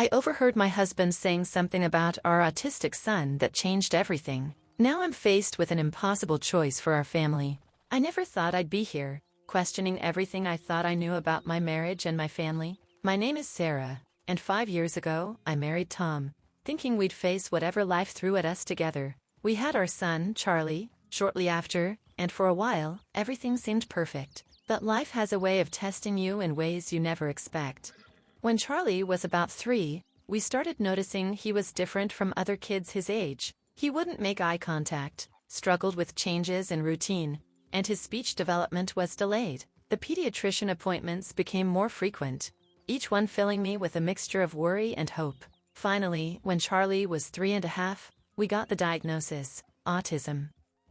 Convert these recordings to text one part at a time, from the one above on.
I overheard my husband saying something about our autistic son that changed everything. Now I'm faced with an impossible choice for our family. I never thought I'd be here, questioning everything I thought I knew about my marriage and my family. My name is Sarah, and 5 years ago, I married Tom, thinking we'd face whatever life threw at us together. We had our son, Charlie, shortly after, and for a while, everything seemed perfect. But life has a way of testing you in ways you never expect. When Charlie was about 3, we started noticing he was different from other kids his age. He wouldn't make eye contact, struggled with changes in routine, and his speech development was delayed. The pediatrician appointments became more frequent, each one filling me with a mixture of worry and hope. Finally, when Charlie was 3.5, we got the diagnosis: autism.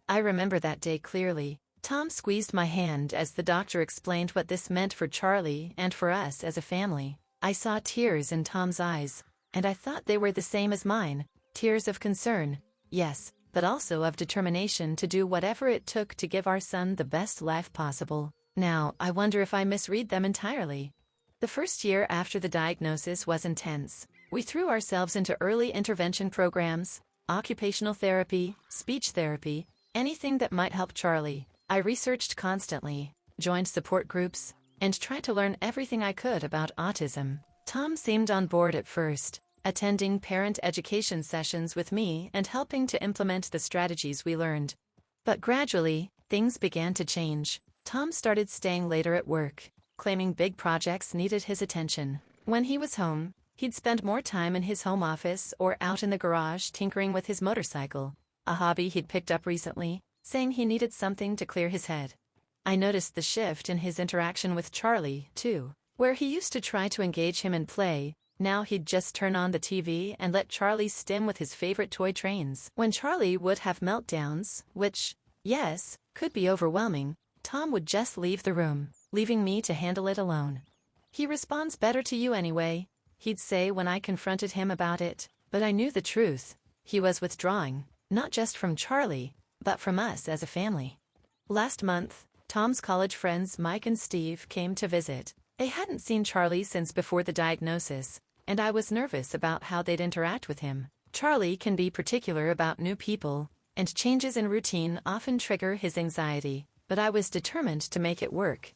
I remember that day clearly. Tom squeezed my hand as the doctor explained what this meant for Charlie and for us as a family. I saw tears in Tom's eyes, and I thought they were the same as mine, tears of concern, yes, but also of determination to do whatever it took to give our son the best life possible. Now, I wonder if I misread them entirely. The first year after the diagnosis was intense. We threw ourselves into early intervention programs, occupational therapy, speech therapy, anything that might help Charlie. I researched constantly, joined support groups, and tried to learn everything I could about autism. Tom seemed on board at first, attending parent education sessions with me and helping to implement the strategies we learned. But gradually, things began to change. Tom started staying later at work, claiming big projects needed his attention. When he was home, he'd spend more time in his home office or out in the garage tinkering with his motorcycle, a hobby he'd picked up recently, saying he needed something to clear his head. I noticed the shift in his interaction with Charlie, too. Where he used to try to engage him in play, now he'd just turn on the TV and let Charlie stim with his favorite toy trains. When Charlie would have meltdowns, which, yes, could be overwhelming, Tom would just leave the room, leaving me to handle it alone. "He responds better to you anyway," he'd say when I confronted him about it. But I knew the truth. He was withdrawing, not just from Charlie, but from us as a family. Last month, Tom's college friends Mike and Steve came to visit. They hadn't seen Charlie since before the diagnosis, and I was nervous about how they'd interact with him. Charlie can be particular about new people, and changes in routine often trigger his anxiety, but I was determined to make it work.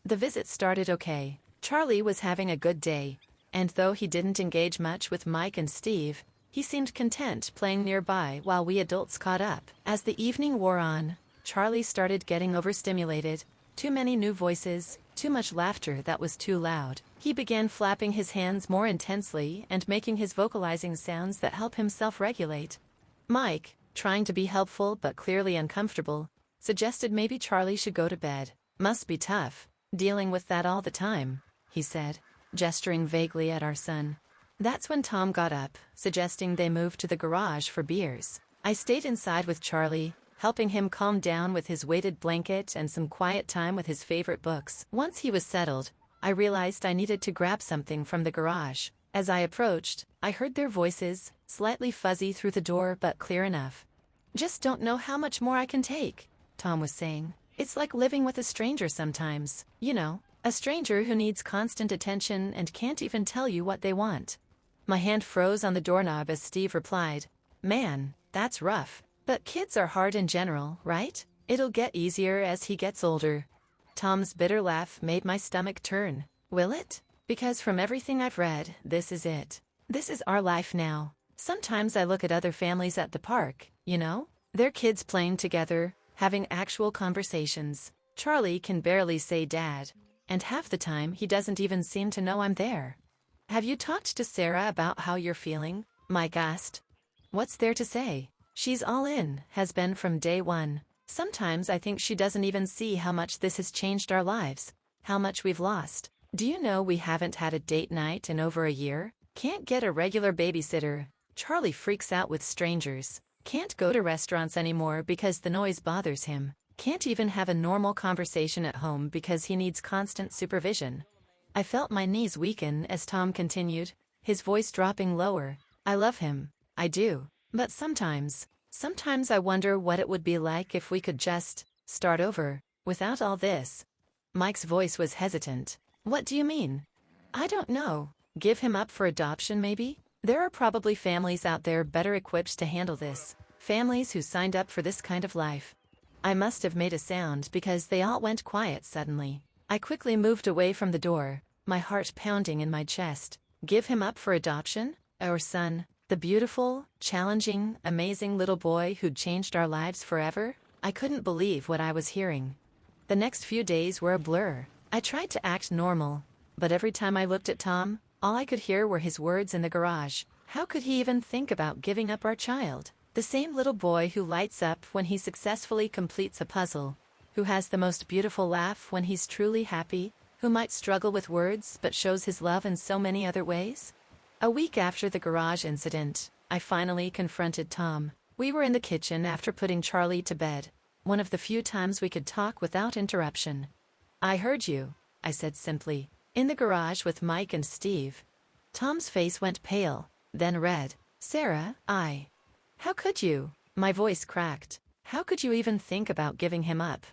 The visit started okay. Charlie was having a good day, and though he didn't engage much with Mike and Steve, he seemed content playing nearby while we adults caught up. As the evening wore on, Charlie started getting overstimulated, too many new voices, too much laughter that was too loud. He began flapping his hands more intensely and making his vocalizing sounds that help him self-regulate. Mike, trying to be helpful but clearly uncomfortable, suggested maybe Charlie should go to bed. "Must be tough, dealing with that all the time," he said, gesturing vaguely at our son. That's when Tom got up, suggesting they move to the garage for beers. I stayed inside with Charlie, helping him calm down with his weighted blanket and some quiet time with his favorite books. Once he was settled, I realized I needed to grab something from the garage. As I approached, I heard their voices, slightly fuzzy through the door but clear enough. "Just don't know how much more I can take," Tom was saying. "It's like living with a stranger sometimes, you know, a stranger who needs constant attention and can't even tell you what they want." My hand froze on the doorknob as Steve replied, "Man, that's rough. But kids are hard in general, right? It'll get easier as he gets older." Tom's bitter laugh made my stomach turn. Will it? Because from everything I've read, this is it. This is our life now. Sometimes I look at other families at the park, you know? Their kids playing together, having actual conversations. Charlie can barely say dad, and half the time he doesn't even seem to know I'm there. "Have you talked to Sarah about how you're feeling?" Mike asked. "What's there to say? She's all in, has been from day one. Sometimes I think she doesn't even see how much this has changed our lives, how much we've lost. Do you know we haven't had a date night in over a year? Can't get a regular babysitter. Charlie freaks out with strangers. Can't go to restaurants anymore because the noise bothers him. Can't even have a normal conversation at home because he needs constant supervision." I felt my knees weaken as Tom continued, his voice dropping lower. "I love him. I do. But sometimes I wonder what it would be like if we could just start over, without all this." Mike's voice was hesitant. "What do you mean?" "I don't know. Give him up for adoption, maybe? There are probably families out there better equipped to handle this. Families who signed up for this kind of life. I must have made a sound because they all went quiet suddenly. I quickly moved away from the door, my heart pounding in my chest. Give him up for adoption? Our son, the beautiful, challenging, amazing little boy who'd changed our lives forever? I couldn't believe what I was hearing. The next few days were a blur. I tried to act normal, but every time I looked at Tom, all I could hear were his words in the garage. How could he even think about giving up our child? The same little boy who lights up when he successfully completes a puzzle, who has the most beautiful laugh when he's truly happy, who might struggle with words but shows his love in so many other ways? A week after the garage incident, I finally confronted Tom. We were in the kitchen after putting Charlie to bed, one of the few times we could talk without interruption. I heard you, I said simply, in the garage with Mike and Steve. Tom's face went pale, then red. Sarah, How could you? My voice cracked. How could you even think about giving him up?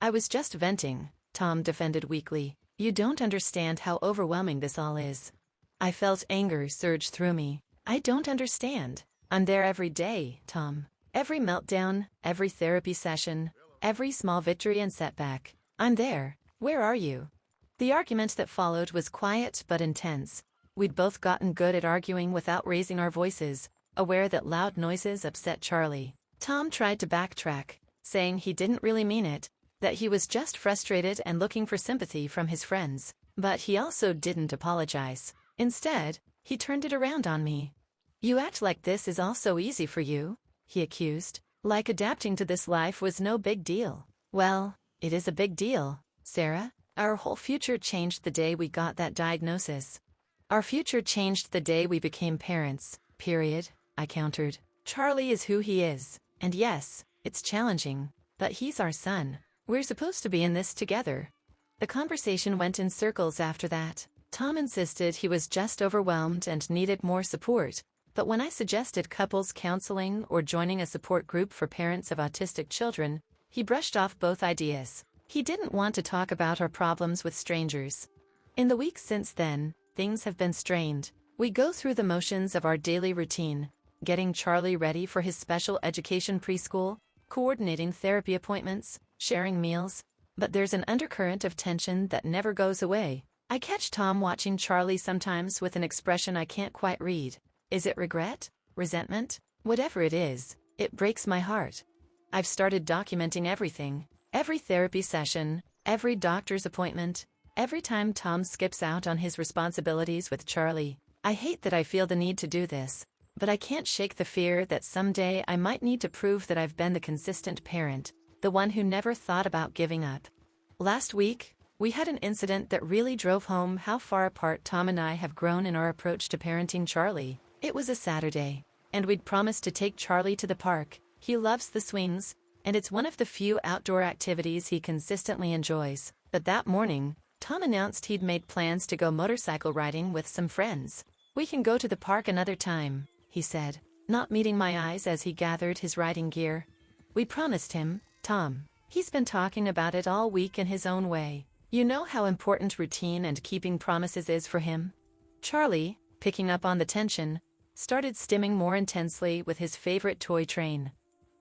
I was just venting, Tom defended weakly. You don't understand how overwhelming this all is. I felt anger surge through me. I don't understand. I'm there every day, Tom. Every meltdown, every therapy session, every small victory and setback. I'm there. Where are you? The argument that followed was quiet but intense. We'd both gotten good at arguing without raising our voices, aware that loud noises upset Charlie. Tom tried to backtrack, saying he didn't really mean it, that he was just frustrated and looking for sympathy from his friends. But he also didn't apologize. Instead, he turned it around on me. You act like this is all so easy for you, he accused. Like adapting to this life was no big deal. Well, it is a big deal, Sarah. Our whole future changed the day we got that diagnosis. Our future changed the day we became parents, period, I countered. Charlie is who he is, and yes, it's challenging, but he's our son. We're supposed to be in this together. The conversation went in circles after that. Tom insisted he was just overwhelmed and needed more support, but when I suggested couples counseling or joining a support group for parents of autistic children, he brushed off both ideas. He didn't want to talk about our problems with strangers. In the weeks since then, things have been strained. We go through the motions of our daily routine, getting Charlie ready for his special education preschool, coordinating therapy appointments, sharing meals, but there's an undercurrent of tension that never goes away. I catch Tom watching Charlie sometimes with an expression I can't quite read. Is it regret? Resentment? Whatever it is, it breaks my heart. I've started documenting everything. Every therapy session, every doctor's appointment, every time Tom skips out on his responsibilities with Charlie. I hate that I feel the need to do this, but I can't shake the fear that someday I might need to prove that I've been the consistent parent, the one who never thought about giving up. Last week, we had an incident that really drove home how far apart Tom and I have grown in our approach to parenting Charlie. It was a Saturday, and we'd promised to take Charlie to the park. He loves the swings, and it's one of the few outdoor activities he consistently enjoys. But that morning, Tom announced he'd made plans to go motorcycle riding with some friends. We can go to the park another time, he said, not meeting my eyes as he gathered his riding gear. We promised him, Tom. He's been talking about it all week in his own way. You know how important routine and keeping promises is for him? Charlie, picking up on the tension, started stimming more intensely with his favorite toy train.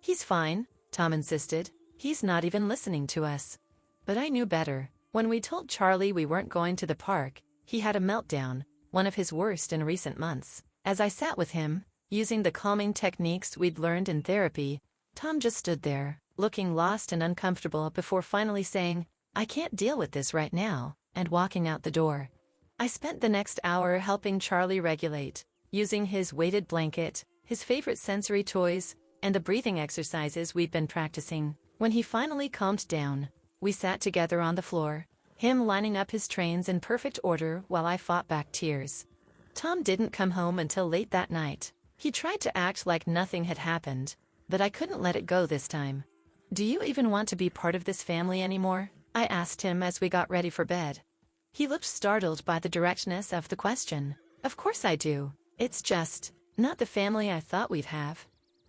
He's fine, Tom insisted. He's not even listening to us. But I knew better. When we told Charlie we weren't going to the park, he had a meltdown, one of his worst in recent months. As I sat with him, using the calming techniques we'd learned in therapy, Tom just stood there, looking lost and uncomfortable before finally saying, I can't deal with this right now, and walking out the door. I spent the next hour helping Charlie regulate, using his weighted blanket, his favorite sensory toys, and the breathing exercises we'd been practicing. When he finally calmed down, we sat together on the floor, him lining up his trains in perfect order while I fought back tears. Tom didn't come home until late that night. He tried to act like nothing had happened, but I couldn't let it go this time. Do you even want to be part of this family anymore? I asked him as we got ready for bed. He looked startled by the directness of the question. Of course I do. It's just not the family I thought we'd have.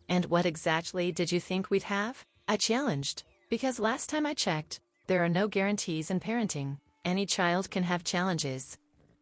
And what exactly did you think we'd have? I challenged. Because last time I checked, there are no guarantees in parenting. Any child can have challenges.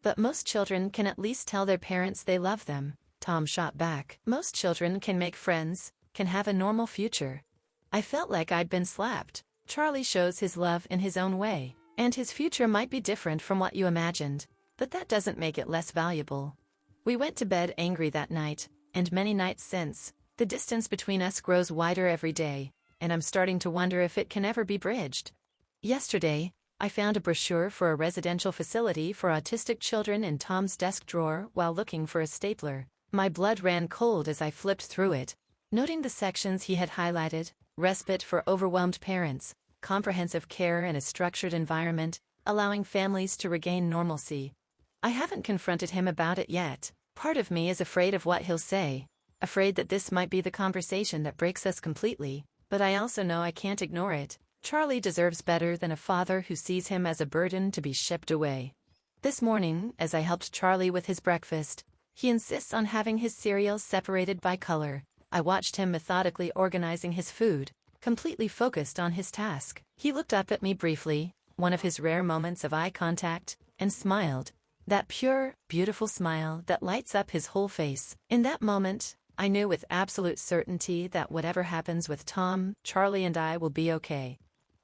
But most children can at least tell their parents they love them, Tom shot back. Most children can make friends, can have a normal future. I felt like I'd been slapped. Charlie shows his love in his own way, and his future might be different from what you imagined, but that doesn't make it less valuable. We went to bed angry that night, and many nights since. The distance between us grows wider every day, and I'm starting to wonder if it can ever be bridged. Yesterday, I found a brochure for a residential facility for autistic children in Tom's desk drawer while looking for a stapler. My blood ran cold as I flipped through it, noting the sections he had highlighted: respite for overwhelmed parents, comprehensive care in a structured environment, allowing families to regain normalcy. I haven't confronted him about it yet. Part of me is afraid of what he'll say, afraid that this might be the conversation that breaks us completely, but I also know I can't ignore it. Charlie deserves better than a father who sees him as a burden to be shipped away. This morning, as I helped Charlie with his breakfast, he insists on having his cereals separated by color. I watched him methodically organizing his food, completely focused on his task. He looked up at me briefly, one of his rare moments of eye contact, and smiled. That pure, beautiful smile that lights up his whole face. In that moment, I knew with absolute certainty that whatever happens with Tom, Charlie and I will be okay.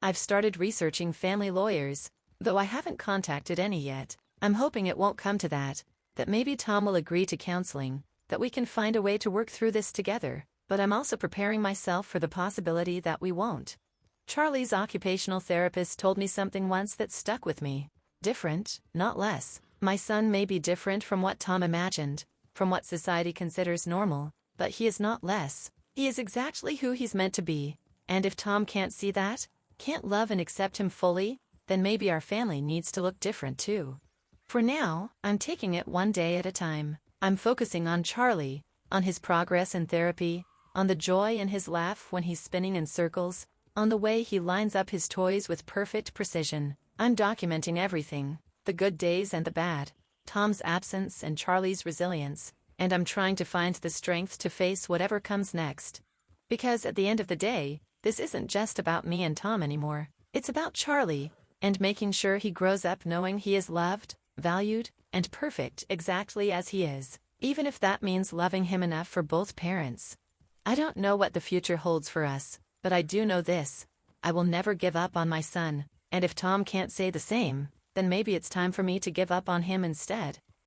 I've started researching family lawyers, though I haven't contacted any yet. I'm hoping it won't come to that maybe Tom will agree to counseling, that we can find a way to work through this together, but I'm also preparing myself for the possibility that we won't. Charlie's occupational therapist told me something once that stuck with me. Different, not less. My son may be different from what Tom imagined, from what society considers normal, but he is not less. He is exactly who he's meant to be, and if Tom can't see that, can't love and accept him fully, then maybe our family needs to look different too. For now, I'm taking it one day at a time. I'm focusing on Charlie, on his progress in therapy, on the joy in his laugh when he's spinning in circles, on the way he lines up his toys with perfect precision. I'm documenting everything, the good days and the bad, Tom's absence and Charlie's resilience, and I'm trying to find the strength to face whatever comes next. Because at the end of the day, this isn't just about me and Tom anymore. It's about Charlie, and making sure he grows up knowing he is loved, valued, and perfect exactly as he is, even if that means loving him enough for both parents. I don't know what the future holds for us, but I do know this: I will never give up on my son, and if Tom can't say the same, then maybe it's time for me to give up on him instead.